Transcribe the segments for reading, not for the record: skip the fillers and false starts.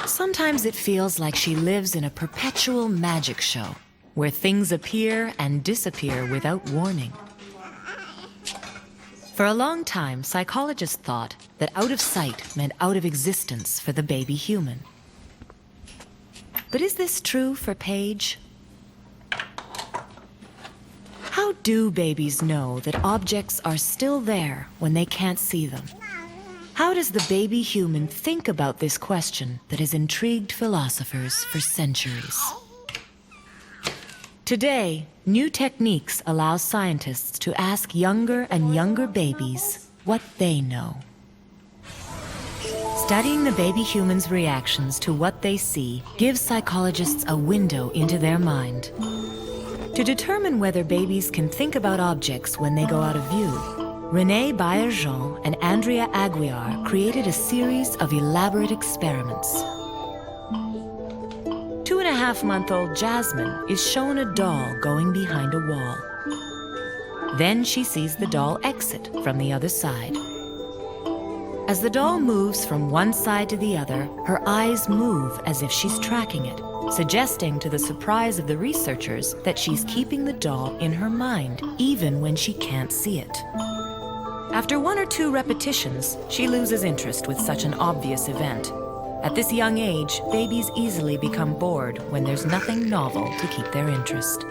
Sometimes it feels like she lives in a perpetual magic show, where things appear and disappear without warning. For a long time, psychologists thought that out of sight meant out of existence for the baby human. But is this true for Paige? How do babies know that objects are still there when they can't see them? How does the baby human think about this question that has intrigued philosophers for centuries? Today, new techniques allow scientists to ask younger and younger babies what they know. Studying the baby human's reactions to what they see gives psychologists a window into their mind. To determine whether babies can think about objects when they go out of view, Renee Bayer-Jean and Andrea Aguiar created a series of elaborate experiments. 2.5-month-old Jasmine is shown a doll going behind a wall. Then she sees the doll exit from the other side. As the doll moves from one side to the other, her eyes move as if she's tracking it, suggesting to the surprise of the researchers that she's keeping the doll in her mind, even when she can't see it. After 1 or 2 repetitions, she loses interest with such an obvious event. At this young age, babies easily become bored when there's nothing novel to keep their interest.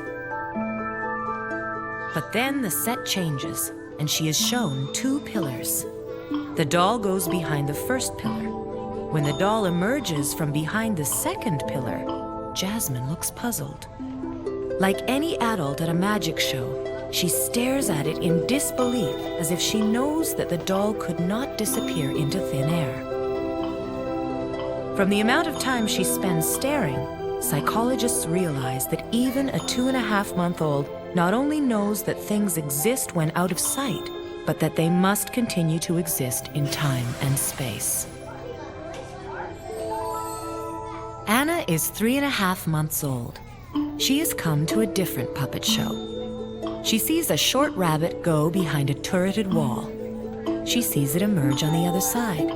But then the set changes, and she is shown 2 pillars. The doll goes behind the first pillar. When the doll emerges from behind the second pillar, Jasmine looks puzzled. Like any adult at a magic show, she stares at it in disbelief, as if she knows that the doll could not disappear into thin air. From the amount of time she spends staring, psychologists realize that even a 2.5-month-old not only knows that things exist when out of sight, but that they must continue to exist in time and space. Anna is 3.5 months old. She has come to a different puppet show. She sees a short rabbit go behind a turreted wall. She sees it emerge on the other side.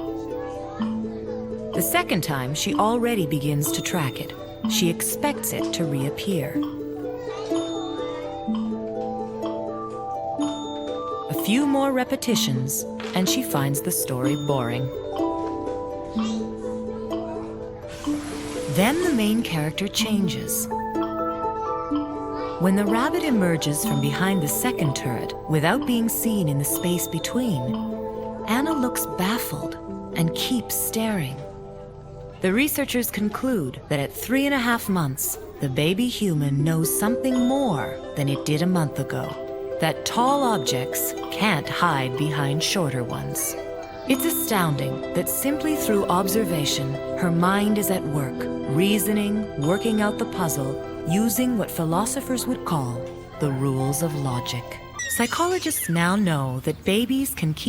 The second time, she already begins to track it. She expects it to reappear. A few more repetitions, and she finds the story boring. Then the main character changes. When the rabbit emerges from behind the second turret without being seen in the space between, Anna looks baffled and keeps staring. The researchers conclude that at 3.5 months, the baby human knows something more than it did a month ago, that tall objects can't hide behind shorter ones. It's astounding that simply through observation, her mind is at work, reasoning, working out the puzzle, using what philosophers would call the rules of logic. Psychologists now know that babies can keep